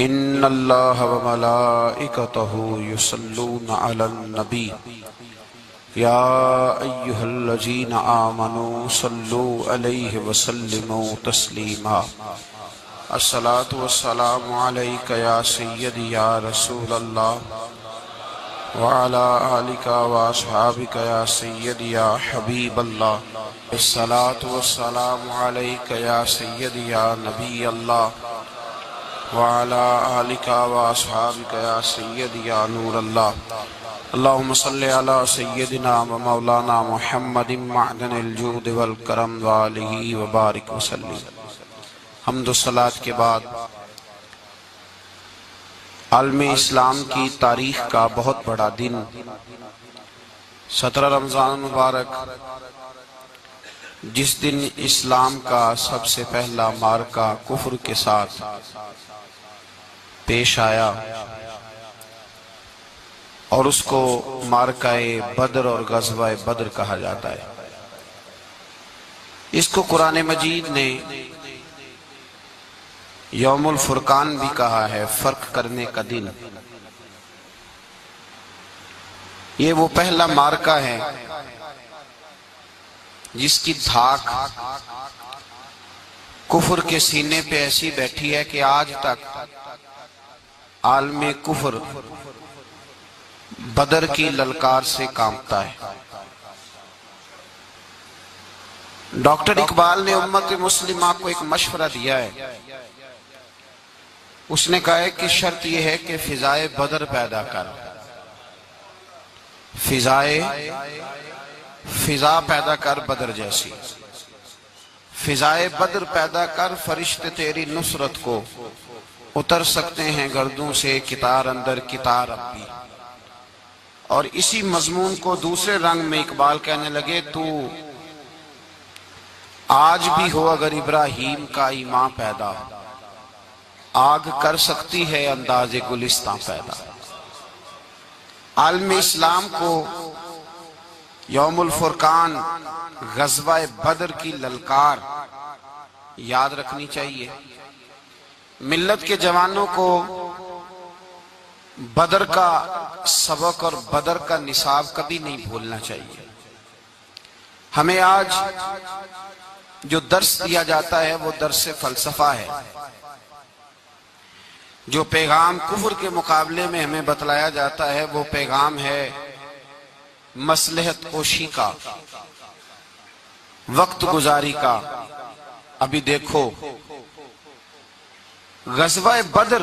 ان اللہ وملائکتہ یصلون علی النبی یا ایہا الذین آمنوا صلوا علیہ وسلموا تسلیما۔ الصلاة والسلام علیک یا سیدی یا رسول اللہ وعلی آلک واصحابک یا سیدی یا حبیب اللہ۔ الصلاة والسلام علیک یا سیدی یا نبی اللہ وعلی آلک واصحابک یا سیدی یا نور اللہ۔ اللہم صلی علی سیدنا و مولانا محمد معدن الجود والکرم وآلہ وبارک وسلم۔ حمد و صلاة کے بعد عالم اسلام کی تاریخ کا بہت بڑا دن 17 رمضان مبارک، جس دن اسلام کا سب سے پہلا معرکہ کفر کے ساتھ پیش آیا اور اس کو معرکہ بدر اور غزوہ بدر کہا جاتا ہے۔ اس کو قرآن مجید نے یوم الفرقان بھی کہا ہے، فرق کرنے کا دن۔ یہ وہ پہلا معرکہ ہے جس کی دھاک کفر کے سینے پہ ایسی بیٹھی ہے کہ آج تک عالم کفر بدر کی للکار سے کانپتا ہے۔ ڈاکٹر اقبال نے امت مسلمہ کو ایک مشورہ دیا ہے۔ اس نے کہا ہے کہ شرط یہ ہے کہ فضائے بدر پیدا کر، فضا پیدا کر بدر جیسی، فضائے بدر پیدا کر، فرشتے تیری نصرت کو اتر سکتے ہیں گردوں سے کتار اندر کتار اب بھی۔ اور اسی مضمون کو دوسرے رنگ میں اقبال کہنے لگے، تو آج بھی ہو اگر ابراہیم کا ایمان پیدا، آگ کر سکتی ہے انداز گلستان پیدا۔ عالم اسلام کو یوم الفرقان غزوہ بدر کی للکار یاد رکھنی چاہیے۔ ملت کے جوانوں کو بدر کا سبق اور بدر کا نصاب کبھی نہیں بھولنا چاہیے۔ ہمیں آج جو درس دیا جاتا ہے وہ درس فلسفہ ہے۔ جو پیغام کفر کے مقابلے میں ہمیں بتلایا جاتا ہے وہ پیغام ہے مصلحت کوشی کا، وقت گزاری کا۔ ابھی دیکھو غزوہ بدر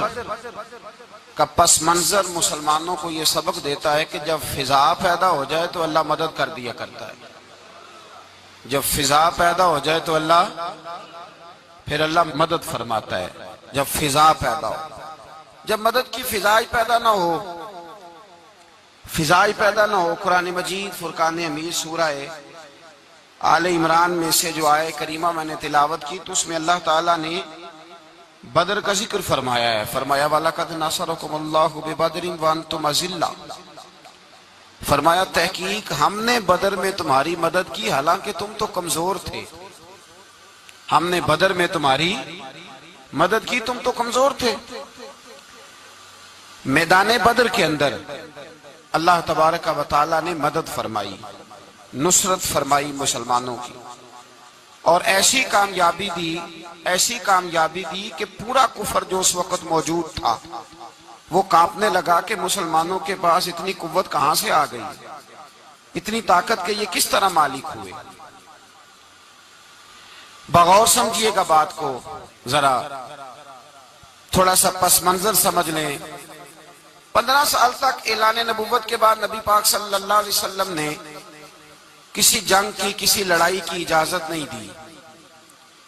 کا پس منظر مسلمانوں کو یہ سبق دیتا ہے کہ جب فضا پیدا ہو جائے تو اللہ مدد کر دیا کرتا ہے۔ جب فضا پیدا ہو جائے تو پھر اللہ مدد فرماتا ہے۔ جب فضا پیدا ہو، جب مدد کی فضا ہی پیدا نہ ہو، قرآن مجید فرقان حمید سورہ آل عمران میں سے جو آیہ کریمہ میں نے تلاوت کی تو اس میں اللہ تعالیٰ نے بدر کا ذکر فرمایا ہے۔ فرمایا وَلَقَدْ نَصَرَكُمُ اللَّهُ بِبَدْرٍ وَأَنْتُمْ أَذِلَّةٌ، فرمایا تحقیق ہم نے بدر میں تمہاری مدد کی حالانکہ تم تو کمزور تھے۔ ہم نے بدر میں تمہاری مدد کی، تم تو کمزور تھے۔ میدان بدر کے اندر اللہ تبارک و تعالیٰ نے مدد فرمائی، نصرت فرمائی مسلمانوں کی، اور ایسی کامیابی دی کہ پورا کفر جو اس وقت موجود تھا وہ کانپنے لگا کہ مسلمانوں کے پاس اتنی قوت کہاں سے آ گئی، اتنی طاقت کہ یہ کس طرح مالک ہوئے۔ بغور سمجھیے گا بات کو، ذرا تھوڑا سا پس منظر سمجھ لیں۔ 15 سال تک اعلان نبوت کے بعد نبی پاک صلی اللہ علیہ وسلم نے کسی جنگ کی، کسی لڑائی کی اجازت نہیں دی،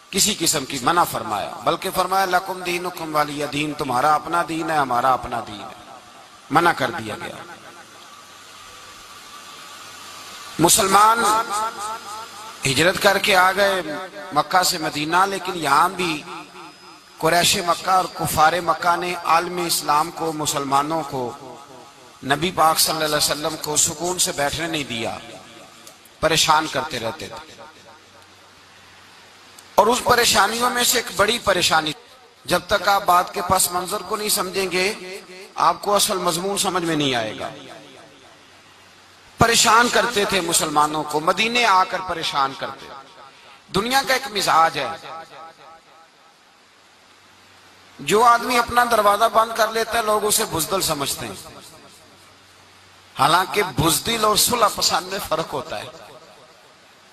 کسی قسم کی منع فرمایا، بلکہ فرمایا لکم دینکم ولی دین، تمہارا اپنا دین ہے ہمارا اپنا دین ہے، منع کر دیا گیا۔ مسلمان ہجرت کر کے آ گئے مکہ سے مدینہ، لیکن یہاں بھی قریش مکہ اور کفار مکہ نے عالم اسلام کو، مسلمانوں کو، نبی پاک صلی اللہ علیہ وسلم کو سکون سے بیٹھنے نہیں دیا، پریشان کرتے رہتے تھے۔ اور اس پریشانیوں میں سے ایک بڑی پریشانی جب تک آپ بات کے پس منظر کو نہیں سمجھیں گے آپ کو اصل مضمون سمجھ میں نہیں آئے گا۔ پریشان کرتے تھے مسلمانوں کو، مدینے آ کر پریشان کرتے۔ دنیا کا ایک مزاج ہے، جو آدمی اپنا دروازہ بند کر لیتا ہے لوگ اسے بزدل سمجھتے ہیں، حالانکہ بزدل اور صلح پسند میں فرق ہوتا ہے۔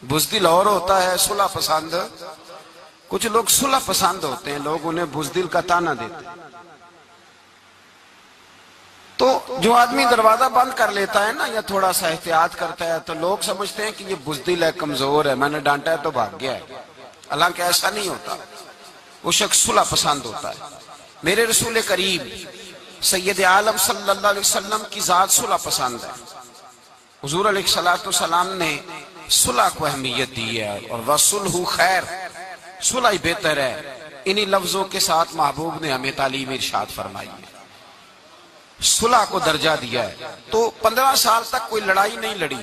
بزدل اور ہوتا ہے، صلح پسند، کچھ لوگ صلح پسند ہوتے ہیں، لوگ انہیں بزدل کا طعنہ دیتے ہیں۔ تو جو آدمی دروازہ بند کر لیتا ہے نا یا تھوڑا سا احتیاط کرتا ہے تو لوگ سمجھتے ہیں کہ یہ بزدل ہے، کمزور ہے، میں نے ڈانٹا ہے تو بھاگ گیا ہے، حالانکہ ایسا نہیں ہوتا، وہ شخص صلح پسند ہوتا ہے۔ میرے رسول کریم سید عالم صلی اللہ علیہ وسلم کی ذات صلح پسند ہے۔ حضور علیہ السلام نے صلح کو اہمیت دی ہے، اور وَصُلْحُ خیر، صلح ہی بہتر ہے۔ انہی لفظوں کے ساتھ محبوب نے ہمیں تعلیم ارشاد فرمائی ہے، صلح کو درجہ دیا ہے۔ تو 15 سال تک کوئی لڑائی نہیں لڑی۔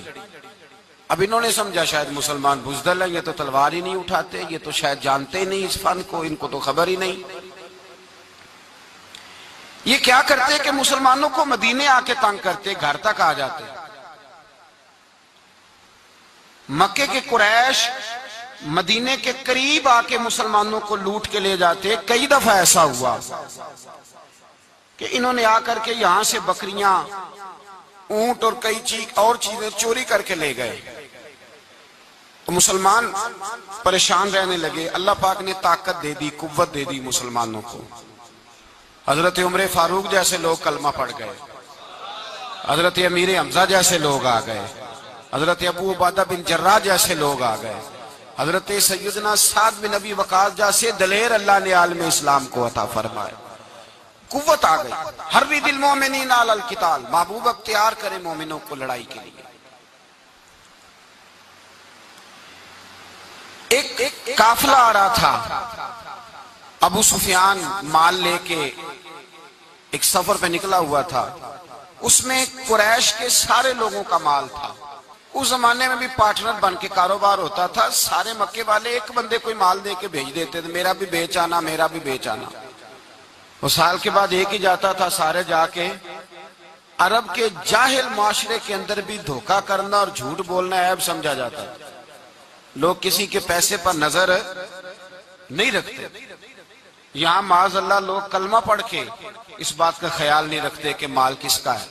اب انہوں نے سمجھا شاید مسلمان بزدل ہیں، یہ تو تلوار ہی نہیں اٹھاتے، یہ تو شاید جانتے ہی نہیں اس فن کو، ان کو تو خبر ہی نہیں۔ یہ کیا کرتے کہ مسلمانوں کو مدینے آ کے تنگ کرتے، گھر تک آ جاتے۔ مکے کے قریش مدینے کے قریب آ کے مسلمانوں کو لوٹ کے لے جاتے۔ کئی دفعہ ایسا ہوا کہ انہوں نے آ کر کے یہاں سے بکریاں، اونٹ اور کئی اور چیزیں چوری کر کے لے گئے۔ تو مسلمان پریشان رہنے لگے۔ اللہ پاک نے طاقت دے دی، قوت دے دی مسلمانوں کو۔ حضرت عمر فاروق جیسے لوگ کلمہ پڑھ گئے، حضرت امیر حمزہ جیسے لوگ آ گئے، حضرت ابو عبیدہ بن جراح جیسے لوگ آ گئے، حضرت سیدنا سعد بن ابی وقاص جیسے دلیر اللہ نے عالم اسلام کو عطا فرمائے۔ قوت آ گئی۔ حرِّض المؤمنین علی القتال، محبوب اختیار کرے مومنوں کو لڑائی کے لیے۔ ایک قافلہ آ رہا تھا، ابو سفیان مال لے کے ایک سفر پہ نکلا ہوا تھا، اس میں قریش کے سارے لوگوں کا مال تھا۔ اس زمانے میں بھی پارٹنر بن کے کاروبار ہوتا تھا، سارے مکے والے ایک بندے کوئی مال دے کے بھیج دیتے تھے، میرا بھی بیچ آنا، میرا بھی بیچ آنا۔ وہ سال کے بعد ایک ہی جاتا تھا، سارے جا کے۔ عرب کے جاہل معاشرے کے اندر بھی دھوکہ کرنا اور جھوٹ بولنا عیب سمجھا جاتا ہے، لوگ کسی کے پیسے پر نظر نہیں رکھتے۔ یہاں معاذ اللہ لوگ کلمہ پڑھ کے اس بات کا خیال نہیں رکھتے کہ مال کس کا ہے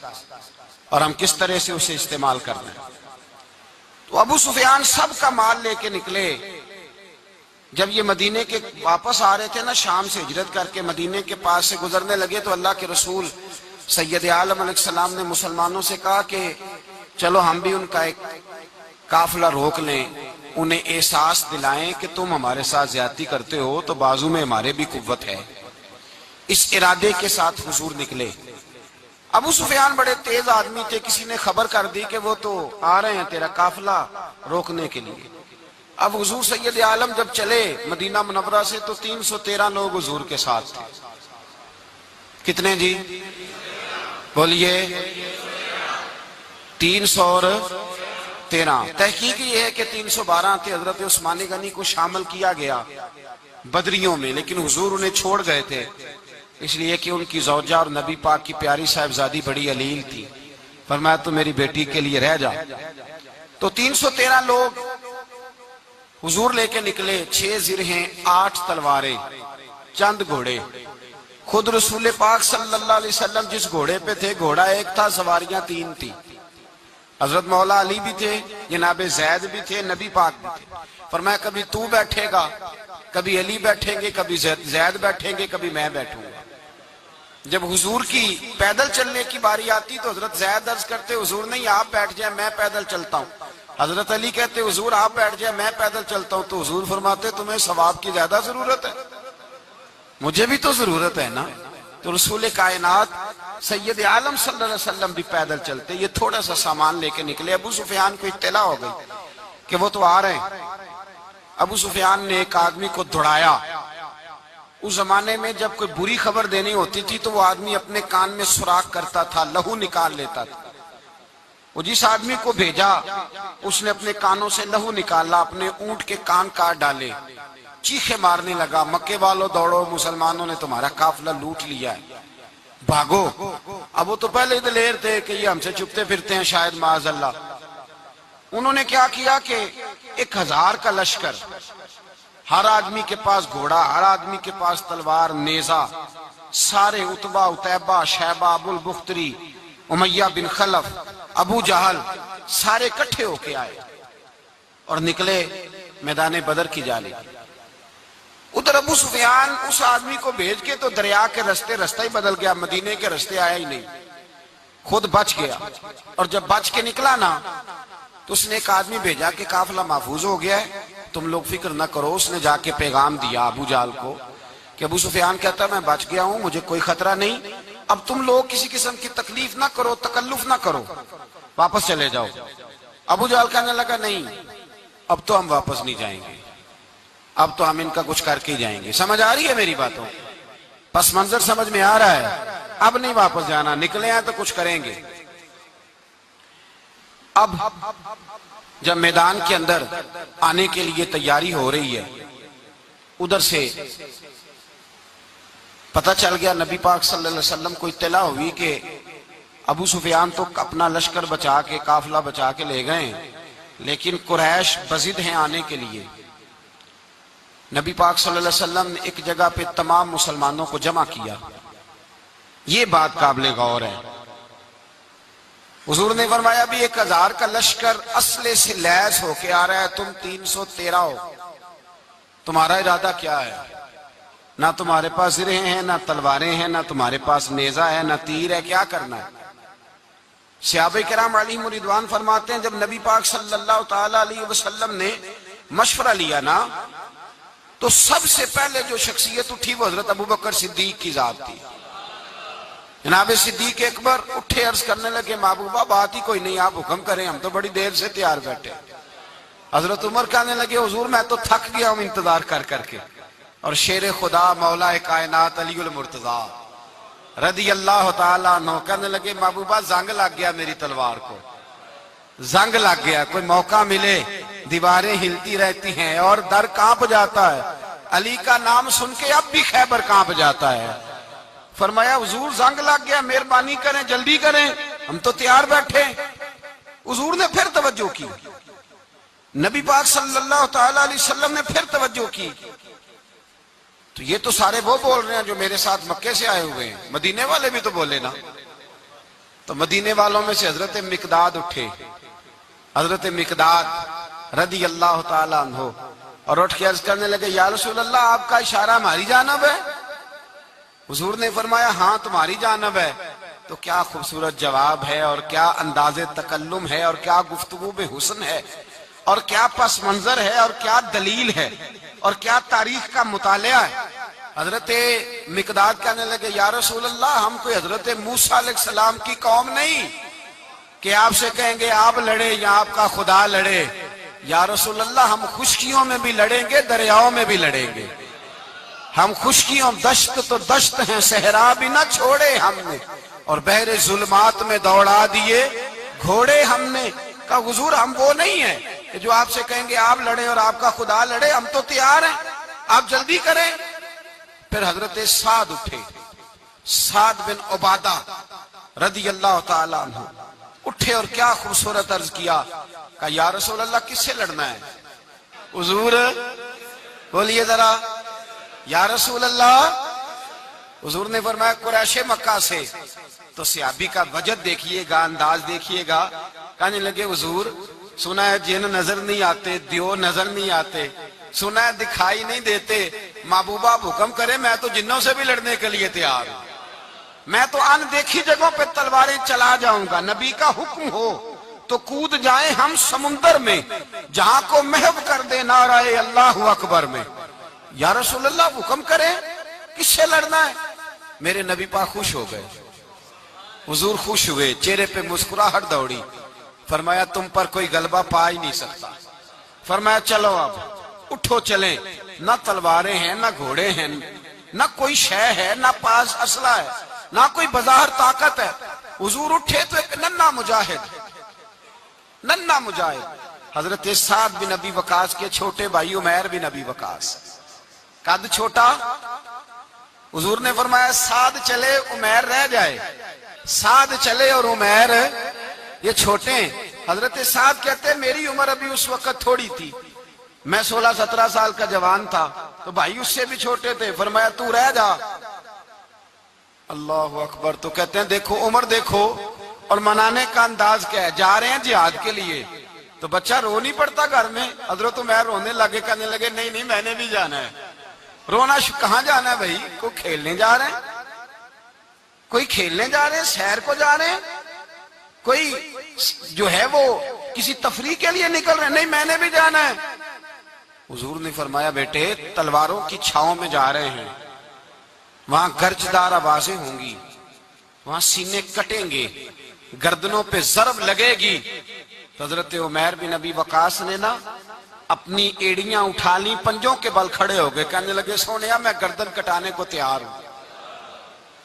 اور ہم کس طرح سے اسے استعمال کرنا ہے۔ تو ابو سفیان سب کا مال لے کے نکلے۔ جب یہ مدینے کے واپس آ رہے تھے نا، شام سے ہجرت کر کے مدینے کے پاس سے گزرنے لگے، تو اللہ کے رسول سید عالم علیہ السلام نے مسلمانوں سے کہا کہ چلو ہم بھی ان کا ایک قافلہ روک لیں، انہیں احساس دلائیں کہ تم ہمارے ساتھ زیادتی کرتے ہو تو بازو میں ہمارے بھی قوت ہے۔ اس ارادے کے ساتھ حضور نکلے۔ ابو سفیان بڑے تیز آدمی تھے، کسی نے خبر کر دی کہ وہ تو آ رہے ہیں تیرا قافلہ روکنے کے لیے۔ اب حضور سید عالم جب چلے مدینہ منورہ سے تو 313 لوگ حضور کے ساتھ تھے۔ کتنے جی؟ بولیے 313۔ تحقیق یہ ہے کہ 312 تھے۔ حضرت عثمان غنی کو شامل کیا گیا بدریوں میں، لیکن حضور انہیں چھوڑ گئے تھے، اس لیے کہ ان کی زوجہ اور نبی پاک کی پیاری صاحبزادی بڑی علیل تھی۔ فرمایا تو میری بیٹی کے لیے رہ جا۔ تو 313 لوگ حضور لے کے نکلے، 6 زرہیں، 8 تلواریں، چند گھوڑے۔ خود رسول پاک صلی اللہ علیہ وسلم جس گھوڑے پہ تھے، گھوڑا ایک تھا، سواریاں 3 تھی۔ حضرت مولا علی بھی تھے، جناب زید بھی تھے، نبی پاک بھی تھے۔ فرمایا کبھی تو بیٹھے گا، کبھی علی بیٹھیں گے، کبھی زید بیٹھیں گے، کبھی میں بیٹھوں گا۔ جب حضور کی پیدل چلنے کی باری آتی تو حضرت زید عرض کرتے حضور نہیں آپ بیٹھ جائیں، میں پیدل چلتا ہوں۔ حضرت علی کہتے حضور آپ بیٹھ جائیں، میں پیدل چلتا ہوں۔ تو حضور فرماتے تمہیں ثواب کی زیادہ ضرورت ہے، مجھے بھی تو ضرورت ہے نا۔ تو رسول کائنات سید عالم صلی اللہ علیہ وسلم بھی پیدل چلتے، یہ تھوڑا سا سامان لے کے نکلے۔ ابو سفیان کو اطلاع ہو گئی کہ وہ تو آ رہے ہیں۔ ابو سفیان نے ایک آدمی کو دوڑایا۔ اس زمانے میں جب کوئی بری خبر دینی ہوتی تھی تو وہ آدمی اپنے کان میں سوراخ کرتا تھا، لہو نکال لیتا تھا۔ وہ جس آدمی کو بھیجا اس نے اپنے کانوں سے لہو نکالا، اپنے اونٹ کے کان کاٹ ڈالے، چیخے مارنے لگا، مکے والوں دوڑو، مسلمانوں نے تمہارا قافلہ لوٹ لیا ہے، بھاگو۔ اب وہ تو پہلے ہی دلیر تھے کہ یہ ہم سے چھپتے پھرتے ہیں شاید معاذ اللہ۔ انہوں نے کیا کیا کہ 1000 کا لشکر، ہر آدمی کے پاس گھوڑا، ہر آدمی کے پاس تلوار، نیزہ، سارے عتبہ، عتیبہ، شیبہ، ابو البختری، امیہ بن خلف، ابو جہل، سارے اکٹھے ہو کے آئے اور نکلے میدان بدر کی جانب۔ ادھر ابو سفیان اس آدمی کو بھیج کے تو دریا کے رستہ ہی بدل گیا، مدینے کے رستے آیا ہی نہیں، خود بچ گیا۔ اور جب بچ کے نکلا نا تو اس نے ایک آدمی بھیجا کہ قافلہ محفوظ ہو گیا ہے، تم لوگ فکر نہ کرو۔ اس نے جا کے پیغام دیا ابو جہل کو کہ ابو سفیان کہتا ہے میں بچ گیا ہوں، مجھے کوئی خطرہ نہیں، اب تم لوگ کسی قسم کی تکلیف نہ کرو، تکلف نہ کرو، واپس چلے جاؤ۔ ابو جہل کہنے لگا نہیں، اب تو ہم واپس نہیں جائیں گے، اب تو ہم ان کا کچھ کر کے ہی جائیں گے۔ سمجھ آ رہی ہے میری باتوں؟ پس منظر سمجھ میں آ رہا ہے؟ اب نہیں واپس جانا، نکلے ہیں تو کچھ کریں گے۔ اب جب میدان کے اندر آنے کے لیے تیاری ہو رہی ہے، ادھر سے پتہ چل گیا، نبی پاک صلی اللہ علیہ وسلم کو اطلاع ہوئی کہ ابو سفیان تو اپنا لشکر بچا کے، قافلہ بچا کے لے گئے، لیکن قریش بضد ہیں آنے کے لیے۔ نبی پاک صلی اللہ علیہ وسلم نے ایک جگہ پہ تمام مسلمانوں کو جمع کیا۔ یہ بات قابل غور ہے۔ حضور نے فرمایا بھی 1000 کا لشکر اسلحے سے لیس ہو کے آ رہا ہے، تم 313 ہو، تمہارا ارادہ کیا ہے؟ نہ تمہارے پاس زرہیں ہیں، نہ تلواریں ہیں، نہ تمہارے پاس نیزہ ہے، نہ تیر ہے، کیا کرنا ہے؟ صحابہ کرام علیہم رضوان فرماتے ہیں جب نبی پاک صلی اللہ تعالی علیہ وسلم نے مشورہ لیا نا تو سب سے پہلے جو شخصیت اٹھی وہ حضرت ابوبکر صدیق کی ذات تھی۔ جناب صدیق اکبر اٹھے، عرض کرنے لگے محبوبہ بات ہی کوئی نہیں، آپ حکم کریں، ہم تو بڑی دیر سے تیار بیٹھے۔ حضرت عمر کہنے لگے حضور میں تو تھک گیا ہوں انتظار کر کر کے۔ اور شیر خدا مولا کائنات علی المرتضیٰ رضی اللہ تعالیٰ عنہ کہنے لگے محبوبہ زنگ لگ گیا میری تلوار کو، زنگ لگ گیا، کوئی موقع ملے دیواریں ہلتی رہتی ہیں اور در کانپ جاتا ہے، علی کا نام سن کے اب بھی خیبر کانپ جاتا ہے۔ فرمایا حضور زنگ لگ گیا، مہربانی کریں، جلدی کریں، ہم تو تیار بیٹھے۔ حضور نے پھر توجہ کی، نبی پاک صلی اللہ تعالی علیہ وسلم نے پھر توجہ کی، تو یہ تو سارے وہ بول رہے ہیں جو میرے ساتھ مکے سے آئے ہوئے ہیں، مدینے والے بھی تو بولے نا۔ تو مدینے والوں میں سے حضرت مقداد اٹھے، حضرت مقداد رضی اللہ تعالیٰ عنہ، اور اٹھ کے عرض کرنے لگے یا رسول اللہ آپ کا اشارہ ہماری جانب ہے؟ حضور نے فرمایا ہاں تمہاری جانب ہے۔ تو کیا خوبصورت جواب ہے، اور کیا انداز تکلم ہے، اور کیا گفتگو بے حسن ہے، اور کیا پس منظر ہے، اور کیا دلیل ہے، اور کیا تاریخ کا مطالعہ ہے۔ حضرت مقداد کہنے لگے یا رسول اللہ ہم کوئی حضرت موسیٰ علیہ السلام کی قوم نہیں کہ آپ سے کہیں گے آپ لڑے یا آپ کا خدا لڑے۔ یا رسول اللہ ہم خشکیوں میں بھی لڑیں گے، دریاؤں میں بھی لڑیں گے، ہم خشکیوں دشت تو دشت ہیں، صحرا بھی نہ چھوڑے ہم نے، اور بحر ظلمات میں دوڑا دیے گھوڑے ہم نے۔ کہا حضور ہم وہ نہیں ہیں کہ جو آپ سے کہیں گے آپ لڑیں اور آپ کا خدا لڑے، ہم تو تیار ہیں، آپ جلدی کریں۔ پھر حضرت سعد اٹھے، سعد بن عبادہ رضی اللہ تعالیٰ عنہ اٹھے اور کیا خوبصورت عرض کیا، کہا یا رسول اللہ کس سے لڑنا ہے؟ حضور بولیے ذرا یا رسول اللہ۔ حضور نے فرمایا قریش مکہ سے۔ تو صحابی کا وجد دیکھیے گا، انداز دیکھیے گا، کہنے لگے حضور سنا ہے جن نظر نہیں آتے، دیو نظر نہیں آتے، سنا ہے دکھائی نہیں دیتے، محبوبہ حکم کرے میں تو جنوں سے بھی لڑنے کے لیے تیار ہوں، میں تو ان دیکھی جگہوں پہ تلواریں چلا جاؤں گا، نبی کا حکم ہو تو کود جائیں ہم سمندر میں، جہاں کو محو کر دے نعرہ اللہ اکبر میں۔ یا رسول اللہ حکم کریں کس سے لڑنا ہے؟ میرے نبی پاک خوش ہو گئے، حضور خوش ہوئے، چہرے پہ مسکراہٹ دوڑی، فرمایا تم پر کوئی غلبہ پا ہی نہیں سکتا۔ فرمایا چلو اب اٹھو چلیں، نہ تلواریں ہیں، نہ گھوڑے ہیں، نہ کوئی شے ہے، نہ پاس اسلحہ ہے، نہ کوئی بظاہر طاقت ہے۔ حضور اٹھے تو ایک ننھا مجاہد حضرت سعد بن ابی وقاص کے چھوٹے بھائی عمیر بن ابی وقاص قد چھوٹا، حضور نے فرمایا سعد چلے عمیر رہ جائے، سعد چلے اور عمیر یہ چھوٹے ہیں۔ حضرت سعد کہتے ہیں میری عمر ابھی اس وقت تھوڑی تھی، میں 16-17 سال کا جوان تھا، تو بھائی اس سے بھی چھوٹے تھے، فرمایا تو رہ جا۔ اللہ اکبر۔ تو کہتے ہیں دیکھو عمر دیکھو، اور منانے کا انداز کیا ہے، جا رہے ہیں جہاد کے لیے، تو بچہ رو نہیں پڑتا گھر میں۔ حضرت عمر رونے لگے، کہنے لگے نہیں نہیں میں نے بھی جانا ہے۔ رونا کہاں جانا ہے بھائی؟ کوئی کھیلنے جا رہے ہیں، کوئی کھیلنے جا رہے ہیں، سیر کو جا رہے ہیں، کوئی جو ہے وہ کسی تفریح کے لیے نکل رہے ہیں، نہیں میں نے بھی جانا ہے۔ حضور نے فرمایا بیٹے تلواروں کی چھاؤں میں جا رہے ہیں، وہاں گرجدار آوازیں ہوں گی، وہاں سینے کٹیں گے، گردنوں پہ ضرب لگے گی۔ تو حضرت عمیر بن ابی وقاص نے نا اپنی ایڑیاں اٹھا لی، پنجوں کے بل کھڑے ہو گئے، کہنے لگے سونیا میں گردن کٹانے کو تیار ہوں۔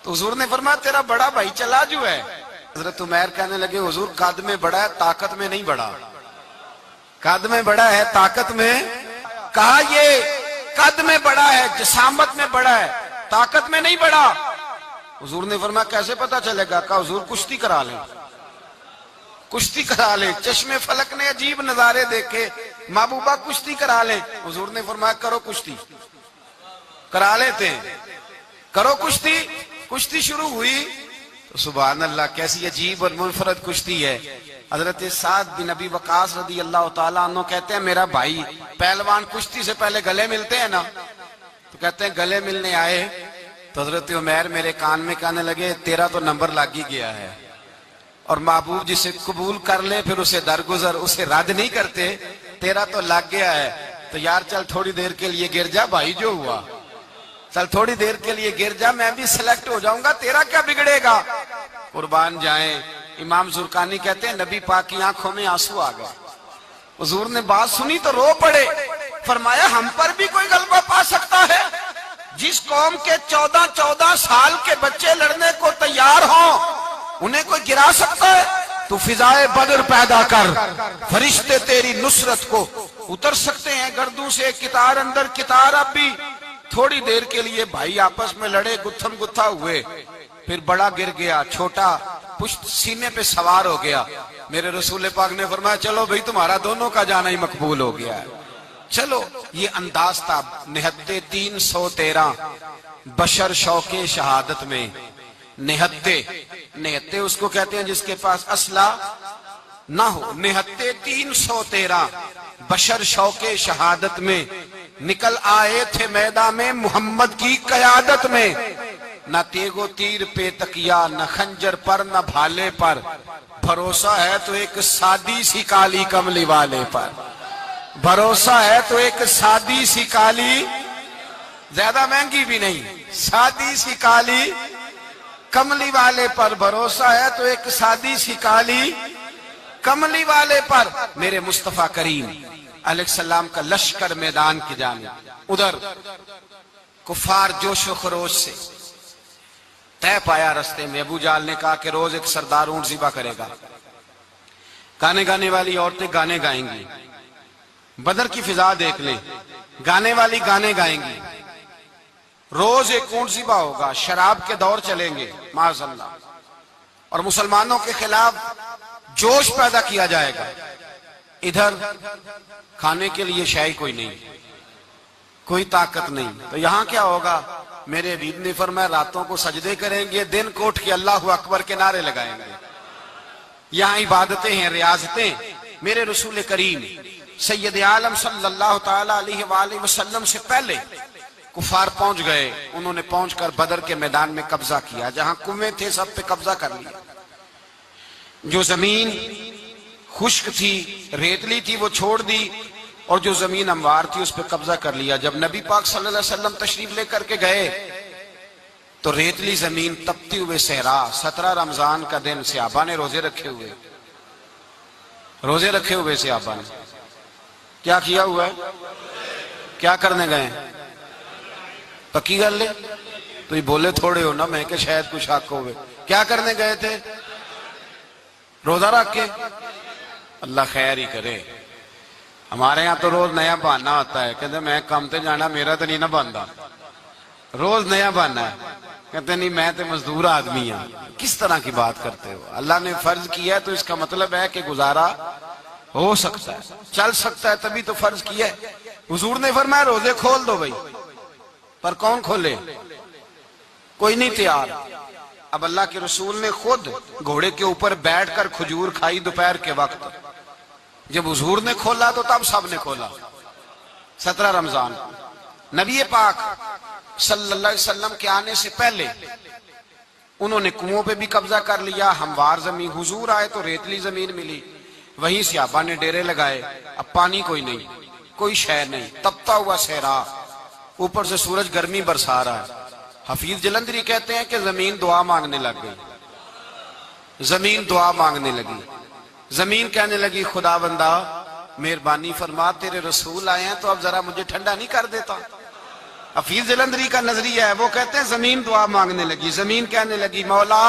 تو حضور نے فرمایا تیرا بڑا بھائی چلا جو ہے۔ حضرت عمیر کہنے لگے حضور قد میں بڑا ہے، طاقت میں نہیں بڑا، قد میں بڑا ہے طاقت میں، کہا یہ قد میں بڑا ہے، جسامت میں بڑا ہے، طاقت میں نہیں بڑا۔ حضور نے فرمایا کیسے پتا چلے گا؟ کہا حضور کشتی کرا لیں، کشتی کرا لیں۔ چشم فلک نے عجیب نظارے دیکھے، محبوبہ کشتی کرا لیں۔ حضور نے فرمایا کرو کشتی، کرا لیتے ہیں، کرو کشتی۔ کشتی شروع ہوئی تو سبحان اللہ کیسی عجیب اور منفرد کشتی ہے۔ حضرت سعد بن ابی وقاص رضی اللہ تعالیٰ عنہ کہتے ہیں میرا بھائی پہلوان کشتی سے پہلے گلے ملتے ہیں نا، تو کہتے ہیں گلے ملنے آئے تو حضرت عمیر میرے کان میں کہنے لگے تیرا تو نمبر لگ ہی گیا ہے، اور محبوب جسے قبول کر لے پھر اسے درگزر، اسے رد نہیں کرتے، تیرا تو لگ گیا ہے، تو یار چل تھوڑی دیر کے لیے گر جا بھائی، جو ہوا چل تھوڑی دیر کے لیے گر جا، میں بھی سلیکٹ ہو جاؤں گا، تیرا کیا بگڑے گا۔ قربان جائیں امام زرقانی کہتے ہیں نبی پاک کی آنکھوں میں آنسو آ گئے، حضور نے بات سنی تو رو پڑے، فرمایا ہم پر بھی کوئی غلبہ پا سکتا ہے؟ جس قوم کے 14 سال کے بچے لڑنے کو تیار ہوں انہیں کوئی گرا سکتا ہے؟ تو فضائے بدر پیدا کر، فرشتے تیری نصرت کو اتر سکتے ہیں گردوں سے، کتار اندر کتار۔ اب بھی تھوڑی دیر کے لیے بھائی آپس میں لڑے، گتھم گتھا ہوئے، پھر بڑا گر گیا، چھوٹا پشت سینے پہ سوار ہو گیا۔ میرے رسول پاک نے فرمایا چلو بھئی تمہارا دونوں کا جانا ہی مقبول ہو گیا ہے، چلو۔ یہ انداز تھا نہتے 313 بشر شوق شہادت میں، نہتے اس کو کہتے ہیں جس کے پاس اسلحہ نہ ہو، نہتے 313 بشر شوق شہادت میں نکل آئے تھے میدان میں محمد کی قیادت میں، نہ تیگ و تیر پہ تکیا، نہ خنجر پر نہ بھالے پر، بھروسہ ہے تو ایک سادی سی کالی کملی والے پر، بھروسہ ہے تو ایک سادی سی کالی، زیادہ مہنگی بھی نہیں، سادی سی کالی کملی والے پر، بھروسہ ہے تو ایک سادی سی کالی کملی والے پر۔ میرے مصطفیٰ کریم علیہ السلام کا لشکر میدان کی جانب، ادھر کفار جوش و خروش سے طے پایا رستے میں۔ ابو جہل نے کہا کہ روز ایک سردار اونٹ ذبح کرے گا، گانے گانے والی عورتیں گانے گائیں گی، بدر کی فضا دیکھ لیں، گانے والی گانے گائیں گی، روز ایک اونٹ ذبح ہوگا، شراب کے دور چلیں گے معاذ اللہ، اور مسلمانوں کے خلاف جوش پیدا کیا جائے گا۔ ادھر کھانے کے لیے شے کوئی نہیں، کوئی طاقت نہیں، تو یہاں کیا ہوگا؟ میرے حبیب نے فرمایا راتوں کو سجدے کریں گے، دن کو اٹھ کے اللہ اکبر کے نعرے لگائیں گے۔ یہاں عبادتیں ہیں، ریاضتیں۔ میرے رسول کریم سید عالم صلی اللہ تعالی علیہ وآلہ وسلم سے پہلے کفار پہنچ گئے، انہوں نے پہنچ کر بدر کے میدان میں قبضہ کیا، جہاں کنویں تھے سب پہ قبضہ کر لیا، جو زمین خشک تھی ریتلی تھی وہ چھوڑ دی، اور جو زمین ہموار تھی اس پہ قبضہ کر لیا۔ جب نبی پاک صلی اللہ علیہ وسلم تشریف لے کر کے گئے تو ریتلی زمین تپتی ہوئے صحرا، 17 رمضان کا دن، صحابہ نے روزے رکھے ہوئے صحابہ نے کیا کیا ہوا ہے؟ کیا کرنے گئے؟ پکی گل لے تو یہ بولے تھوڑے ہو نا، میں کہ شاید کچھ حق ہوئے، کیا کرنے گئے تھے؟ روزہ رکھ کے، اللہ خیر ہی کرے۔ ہمارے یہاں تو روز نیا بہانا ہوتا ہے، کہتے میں کام تے جانا، میرا تو نہیں نہ بنتا، روز نیا بہانا ہے، کہتے نہیں میں تو مزدور آدمی ہوں۔ کس طرح کی بات کرتے ہو؟ اللہ نے فرض کیا ہے تو اس کا مطلب ہے کہ گزارا ہو سکتا ہے، چل سکتا ہے، تبھی تو فرض کیا ہے۔ حضور نے فرمایا روزے کھول دو بھائی، پر کون کھولے؟ کوئی نہیں تیار۔ اب اللہ کے رسول نے خود گھوڑے کے اوپر بیٹھ کر کھجور کھائی دوپہر کے وقت، جب حضور نے کھولا تو تب سب نے کھولا۔ 17 رمضان نبی پاک صلی اللہ علیہ وسلم کے آنے سے پہلے انہوں نے کنووں پہ بھی قبضہ کر لیا، ہموار زمین، حضور آئے تو ریتلی زمین ملی، وہیں صحابہ نے ڈیرے لگائے۔ اب پانی کوئی نہیں، کوئی شے نہیں، تپتا ہوا صحرا، اوپر سے سورج گرمی برسا رہا ہے۔ حفیظ جلندری کہتے ہیں کہ زمین دعا مانگنے لگ گئی، زمین دعا مانگنے لگی، زمین کہنے لگی خدا بندہ مہربانی فرما، تیرے رسول آئے ہیں تو اب ذرا مجھے ٹھنڈا نہیں کر دیتا۔ حفیظ جلندری کا نظریہ ہے، وہ کہتے ہیں زمین دعا مانگنے لگی، زمین کہنے لگی مولا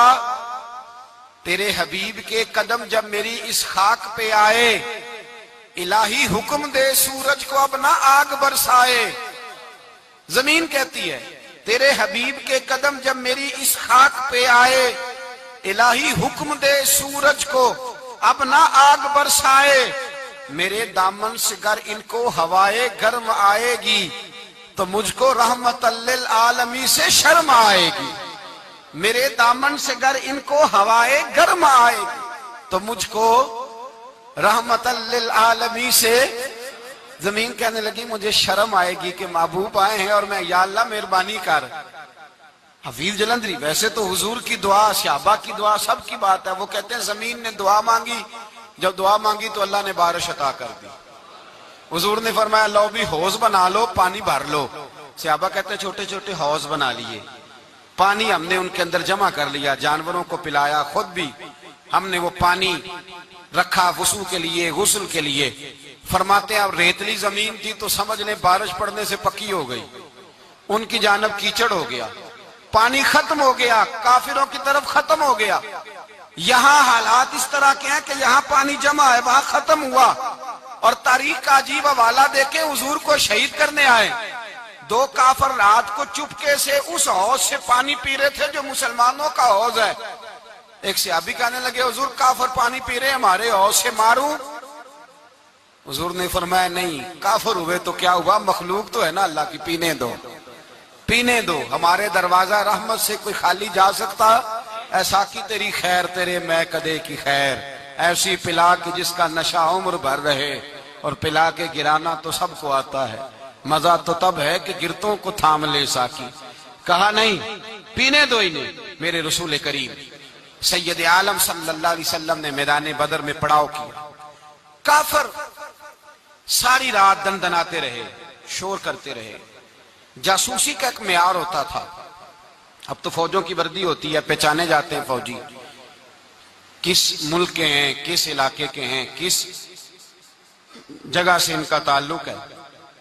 تیرے حبیب کے قدم جب میری اس خاک پہ آئے، الہی حکم دے سورج کو اب نہ آگ برسائے۔ زمین کہتی ہے تیرے حبیب کے قدم جب میری اس خاک پہ آئے، الہی حکم دے سورج کو اب نہ آگ برسائے۔ میرے دامن سے گر ان کو ہوائے گرم آئے گی تو مجھ کو رحمت للعالمین سے شرم آئے گی۔ میرے دامن سے گر ان کو ہوائے گرم آئے گی تو مجھ کو رحمت للعالمین سے، زمین کہنے لگی مجھے شرم آئے گی کہ محبوب آئے ہیں اور میں یا اللہ مہربانی کر۔ حفیظ جلندری ویسے تو حضور کی دعا، صحابہ کی دعا، سب کی بات ہے، وہ کہتے ہیں زمین نے دعا مانگی، جب دعا مانگی تو اللہ نے بارش عطا کر دی۔ حضور نے فرمایا لو بھی حوض بنا لو، پانی بھر لو۔ صحابہ کہتے ہیں چھوٹے چھوٹے حوض بنا لیے، پانی ہم نے ان کے اندر جمع کر لیا، جانوروں کو پلایا، خود بھی ہم نے وہ پانی رکھا وضو کے لیے، غسل کے لیے۔ فرماتے ہیں اب ریتلی زمین تھی تو سمجھ لیں بارش پڑنے سے پکی ہو گئی، ان کی جانب کیچڑ ہو گیا، پانی ختم ہو گیا، کافروں کی طرف ختم ہو گیا۔ یہاں حالات اس طرح کے ہیں کہ یہاں پانی جمع ہے، وہاں ختم ہوا۔ اور تاریخ کا عجیب حوالہ دیکھیں، حضور کو شہید کرنے آئے، 2 کافر رات کو چپکے سے اس حوض سے پانی پی رہے تھے جو مسلمانوں کا حوض ہے۔ ایک صحابی کہنے لگے حضور کافر پانی پی رہے، ہمارے حوض سے ماروں؟ حضور نے فرمایا نہیں، کافر ہوئے تو کیا ہوا، مخلوق تو ہے نا اللہ کی، پینے دو، پینے دو۔ ہمارے دروازہ رحمت سے کوئی خالی جا سکتا؟ ایسا کی تیری خیر تیرے میں کدے کی خیر، ایسی پلا کہ جس کا نشہ عمر بھر رہے، اور پلا کے گرانا تو سب کو آتا ہے، مزہ تو تب ہے کہ گرتوں کو تھام لے ساکی۔ کہا نہیں، پینے دو انہیں۔ میرے رسول کریم سید عالم صلی اللہ علیہ وسلم نے میدان بدر میں پڑاؤ کیا، کافر ساری رات دندناتے رہے، شور کرتے رہے۔ جاسوسی کا ایک معیار ہوتا تھا، اب تو فوجوں کی وردی ہوتی ہے، پہچانے جاتے ہیں فوجی کس ملک کے ہیں، کس علاقے کے ہیں، کس جگہ سے ان کا تعلق ہے۔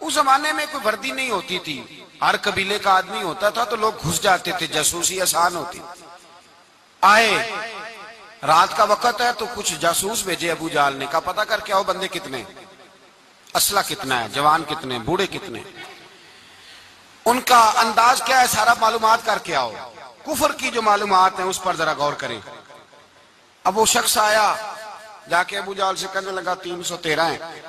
اس زمانے میں کوئی وردی نہیں ہوتی تھی، ہر قبیلے کا آدمی ہوتا تھا تو لوگ گھس جاتے تھے، جاسوسی آسان ہوتی۔ آئے رات کا وقت ہے تو کچھ جاسوس بھیجے ابو جہل نے، کہا پتہ کر کے آؤ بندے کتنے، اسلحہ کتنا ہے، جوان کتنے، بوڑھے کتنے، ان کا انداز کیا ہے، سارا معلومات کر کے آؤ۔ کفر کی جو معلومات ہیں اس پر ذرا غور کریں۔ اب وہ شخص آیا، جا کے ابو جہل سے کہنے لگا 313 ہیں،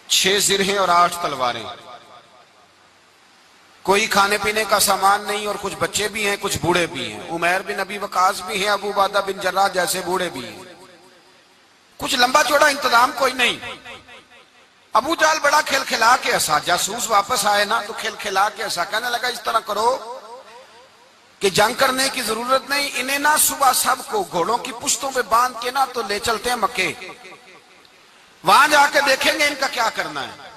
6 زرہیں اور 8 تلواریں، کوئی کھانے پینے کا سامان نہیں، اور کچھ بچے بھی ہیں، کچھ بوڑھے بھی ہیں، عمیر بن ابی وقاص بھی ہیں، ابو عبیدہ بن جراح جیسے بوڑھے بھی ہیں، کچھ لمبا چوڑا انتظام کوئی نہیں۔ ابو جہل بڑا کھل کھلا کے ہنسا، جاسوس واپس آئے نا تو کھل کھلا کے ہنسا، کہنے لگا اس طرح کرو کہ جنگ کرنے کی ضرورت نہیں، انہیں نا صبح سب کو گھوڑوں کی پشتوں پہ باندھ کے نا تو لے چلتے ہیں مکے، وہاں جا کے دیکھیں گے ان کا کیا کرنا ہے۔